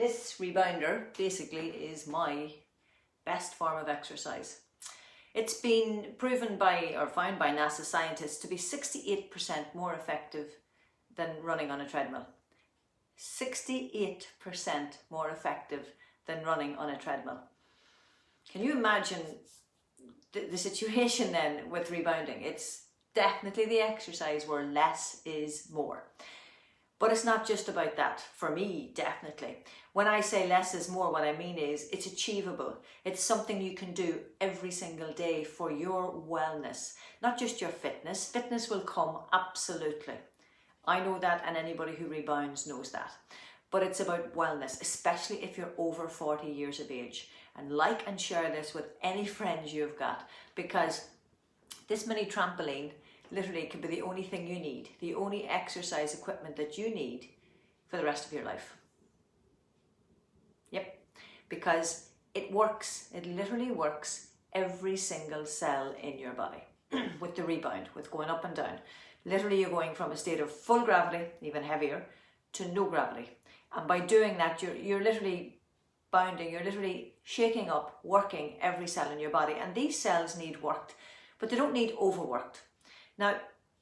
This rebounder basically is my best form of exercise. It's been proven by or found by NASA scientists to be 68% more effective than running on a treadmill. 68% more effective than running on a treadmill. Can you imagine the situation then with rebounding? It's definitely the exercise where less is more. But it's not just about that, for me, definitely. When I say less is more, what I mean is it's achievable. It's something you can do every single day for your wellness, not just your fitness. Fitness will come, absolutely. I know that, and anybody who rebounds knows that. But it's about wellness, especially if you're over 40 years of age. And like and share this with any friends you've got, because this mini trampoline literally could be the only thing you need, the only exercise equipment that you need for the rest of your life. Yep, because it works, it literally works every single cell in your body with the rebound, with going up and down. Literally you're going from a state of full gravity, even heavier, to no gravity. And by doing that, you're literally bounding, you're literally shaking up, working every cell in your body. And these cells need worked, but they don't need overworked. Now,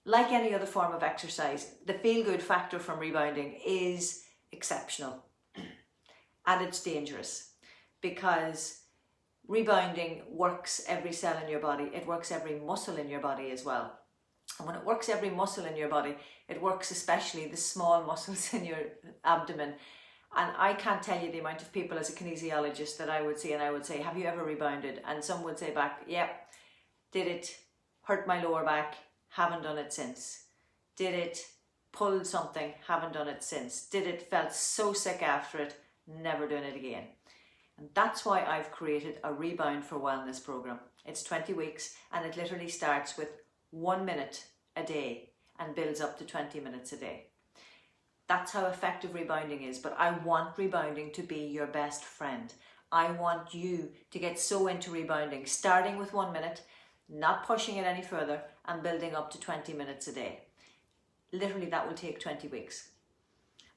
like any other form of exercise, the feel-good factor from rebounding is exceptional. And it's dangerous because rebounding works every cell in your body. It works every muscle in your body as well. And when it works every muscle in your body, it works especially the small muscles in your abdomen. And I can't tell you the amount of people as a kinesiologist that I would see, and I would say, have you ever rebounded? And some would say back, yep, did it hurt my lower back? Haven't done it since. Did it pull something? Haven't done it since. Did it felt so sick after it? Never doing it again. And that's why I've created a Rebound for Wellness program. It's 20 weeks and it literally starts with 1 minute a day and builds up to 20 minutes a day. That's how effective rebounding is, but I want rebounding to be your best friend. I want you to get so into rebounding, starting with 1 minute, not pushing it any further, and building up to 20 minutes a day. Literally that will take 20 weeks.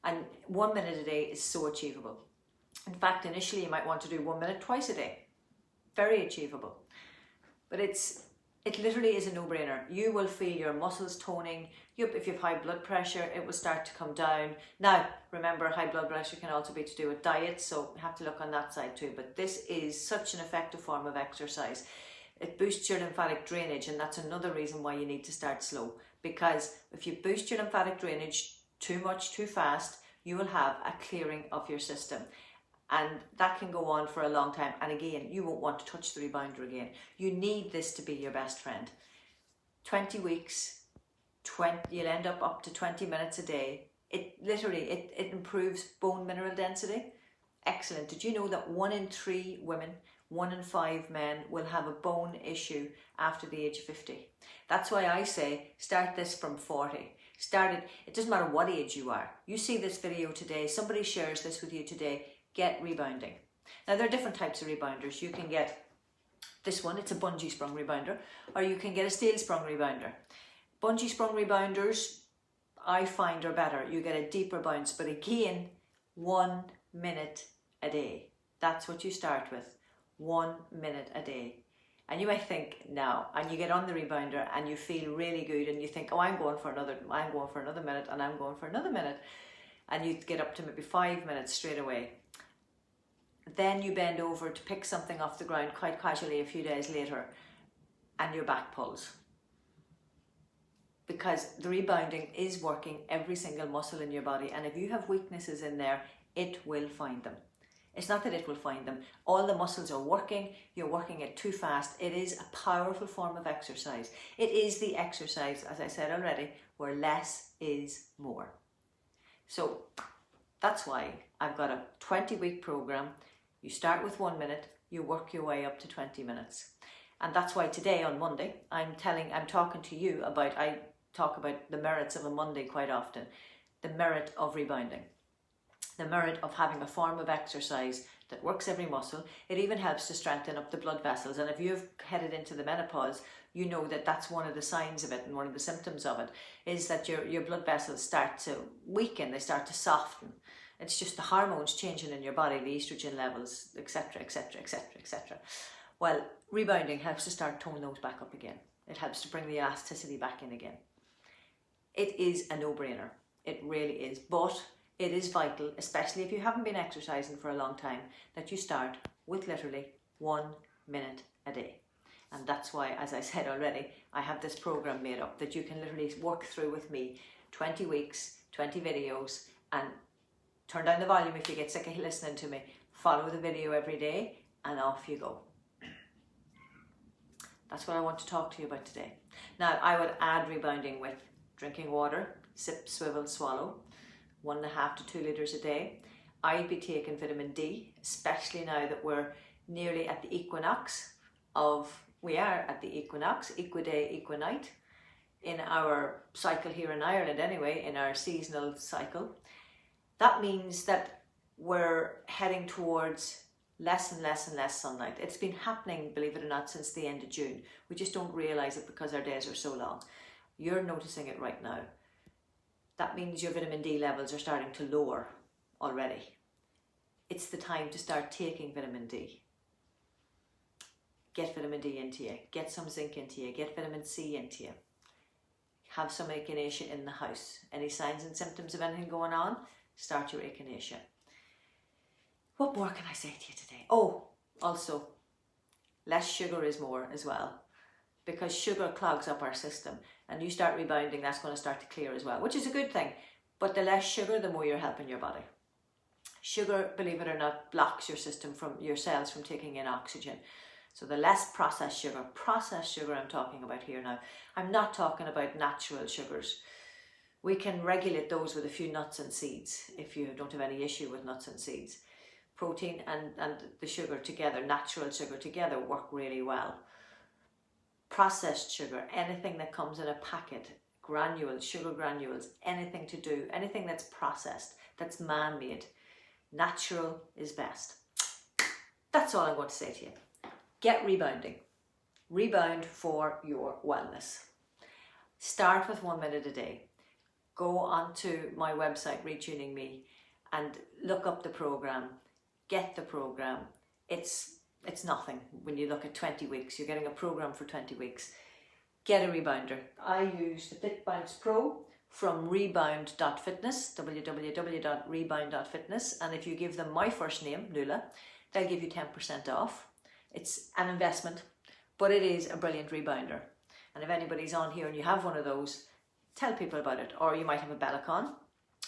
And 1 minute a day is so achievable. In fact, initially you might want to do 1 minute twice a day. Very achievable. But it literally is a no-brainer. You will feel your muscles toning. If you have high blood pressure, it will start to come down. Now, remember, high blood pressure can also be to do with diet, so you have to look on that side too. But this is such an effective form of exercise. It boosts your lymphatic drainage, and that's another reason why you need to start slow. Because if you boost your lymphatic drainage too much, too fast, you will have a clearing of your system. And that can go on for a long time. And again, you won't want to touch the rebounder again. You need this to be your best friend. 20 weeks, you'll end up to 20 minutes a day. It literally improves bone mineral density. Excellent. Did you know that 1 in 3 women, 1 in 5 men will have a bone issue after the age of 50? That's why I say start this from 40. It doesn't matter what age you are. You see this video today, somebody shares this with you today, get rebounding. Now there are different types of rebounders. You can get this one, it's a bungee sprung rebounder, or you can get a steel sprung rebounder. Bungee sprung rebounders I find are better. You get a deeper bounce, but again, 1 minute a day. That's what you start with, 1 minute a day. And you might think, now, and you get on the rebounder and you feel really good and you think, oh, I'm going for another minute, and I'm going for another minute. And you get up to maybe 5 minutes straight away. Then you bend over to pick something off the ground quite casually a few days later and your back pulls. Because the rebounding is working every single muscle in your body, and if you have weaknesses in there, it will find them. It's not that it will find them. All the muscles are working, you're working it too fast. It is a powerful form of exercise. It is the exercise, as I said already, where less is more. So that's why I've got a 20-week program. You start with 1 minute, you work your way up to 20 minutes. And that's why today on Monday, I'm talking to you about, I talk about the merits of a Monday quite often, the merit of rebounding, the merit of having a form of exercise that works every muscle. It even helps to strengthen up the blood vessels. And if you've headed into the menopause, you know that that's one of the signs of it, and one of the symptoms of it is that your blood vessels start to weaken, they start to soften. It's just the hormones changing in your body, the estrogen levels, etc, etc, etc, etc. Well, rebounding helps to start tone those back up again. It helps to bring the elasticity back in again. It is a no-brainer. It really is. But it is vital, especially if you haven't been exercising for a long time, that you start with literally 1 minute a day. And that's why, as I said already, I have this program made up that you can literally work through with me. 20 weeks, 20 videos, and turn down the volume if you get sick of listening to me. Follow the video every day and off you go. That's what I want to talk to you about today. Now, I would add rebounding with drinking water, sip, swivel, swallow, 1.5 to 2 litres a day. I'd be taking vitamin D, especially now that we're nearly at the equinox equiday, equinight, in our cycle here in Ireland anyway, in our seasonal cycle. That means that we're heading towards less and less and less sunlight. It's been happening, believe it or not, since the end of June. We just don't realise it because our days are so long. You're noticing it right now. That means your vitamin D levels are starting to lower already. It's the time to start taking vitamin D. Get vitamin D into you, get some zinc into you, get vitamin C into you. Have some echinacea in the house. Any signs and symptoms of anything going on? Start your echinacea. What more can I say to you today? Oh, also, less sugar is more as well, because sugar clogs up our system, and you start rebounding, that's going to start to clear as well, which is a good thing. But the less sugar, the more you're helping your body. Sugar, believe it or not, blocks your system from your cells from taking in oxygen. So the less processed sugar I'm talking about here now. I'm not talking about natural sugars. We can regulate those with a few nuts and seeds if you don't have any issue with nuts and seeds. Protein and the sugar together, natural sugar together, work really well. Processed sugar, anything that comes in a packet, granules, sugar granules, anything that's processed, that's man-made. Natural is best. That's all I'm going to say to you. Get rebounding. Rebound for your wellness. Start with 1 minute a day. Go onto my website, RetuningME, and look up the program. Get the program. It's nothing when you look at 20 weeks. You're getting a program for 20 weeks. Get a rebounder. I use the FitBounce Pro from rebound.fitness, www.rebound.fitness, and if you give them my first name, Nuala, they'll give you 10% off. It's an investment, but it is a brilliant rebounder. And if anybody's on here and you have one of those, tell people about it. Or you might have a Bellicon,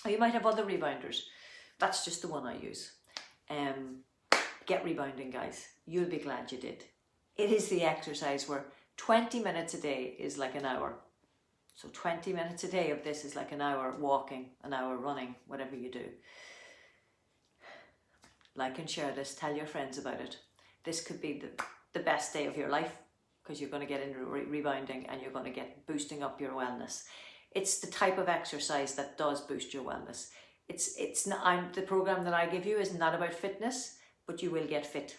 or you might have other rebounders. That's just the one I use. Get rebounding, guys. You'll be glad you did. It is the exercise where 20 minutes a day is like an hour. So 20 minutes a day of this is like an hour walking, an hour running, whatever you do. Like and share this. Tell your friends about it. This could be the best day of your life, because you're going to get into rebounding and you're going to get boosting up your wellness. It's the type of exercise that does boost your wellness. It's not, the program that I give you is not about fitness, but you will get fit.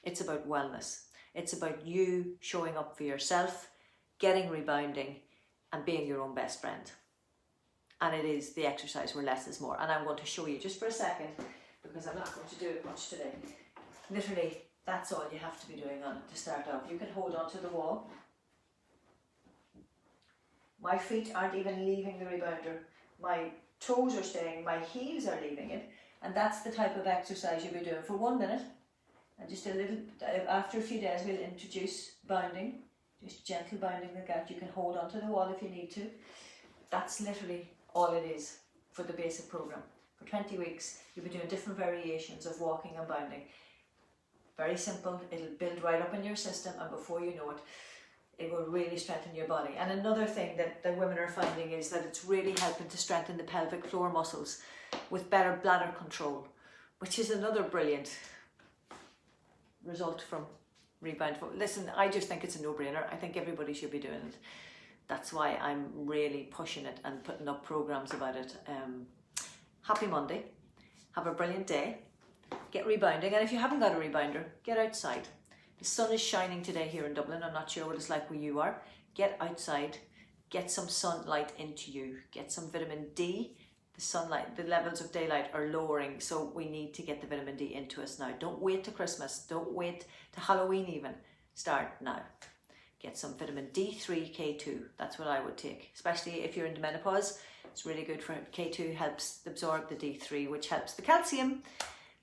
It's about wellness. It's about you showing up for yourself, getting rebounding, and being your own best friend. And it is the exercise where less is more. And I'm going to show you just for a second, because I'm not going to do it much today. Literally, that's all you have to be doing on it to start off. You can hold on to the wall. My feet aren't even leaving the rebounder. My toes are staying, my heels are leaving it. And that's the type of exercise you'll be doing for 1 minute. And just a little, after a few days, we'll introduce bounding. Just gentle bounding like that. You can hold onto the wall if you need to. That's literally all it is for the basic program. For 20 weeks, you'll be doing different variations of walking and bounding. Very simple. It'll build right up in your system, and before you know it, it will really strengthen your body. And another thing that the women are finding is that it's really helping to strengthen the pelvic floor muscles with better bladder control, which is another brilliant result from Rebound. Listen, I just think it's a no-brainer. I think everybody should be doing it. That's why I'm really pushing it and putting up programs about it. Happy Monday. Have a brilliant day. Get rebounding. And if you haven't got a rebounder, get outside. The sun is shining today here in Dublin. I'm not sure what it's like where you are. Get outside. Get some sunlight into you. Get some vitamin D. The sunlight, the levels of daylight are lowering, so we need to get the vitamin D into us now. Don't wait to Christmas, don't wait to Halloween even. Start now. Get some vitamin D3, K2, that's what I would take, especially if you're into menopause. It's really good for K2, helps absorb the D3, which helps the calcium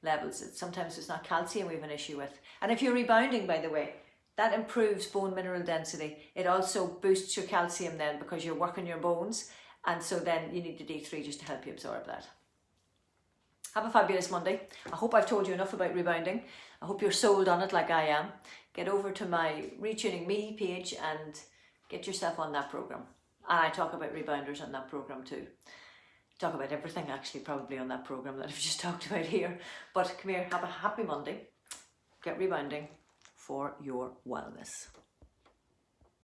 levels. Sometimes it's not calcium we have an issue with. And if you're rebounding, by the way, that improves bone mineral density. It also boosts your calcium then because you're working your bones, and so then you need the D3 just to help you absorb that. Have a fabulous Monday. I hope I've told you enough about rebounding. I hope you're sold on it like I am. Get over to my RetuningME page and get yourself on that program. And I talk about rebounders on that program too. Talk about everything actually probably on that program that I've just talked about here. But come here, have a happy Monday. Get rebounding for your wellness.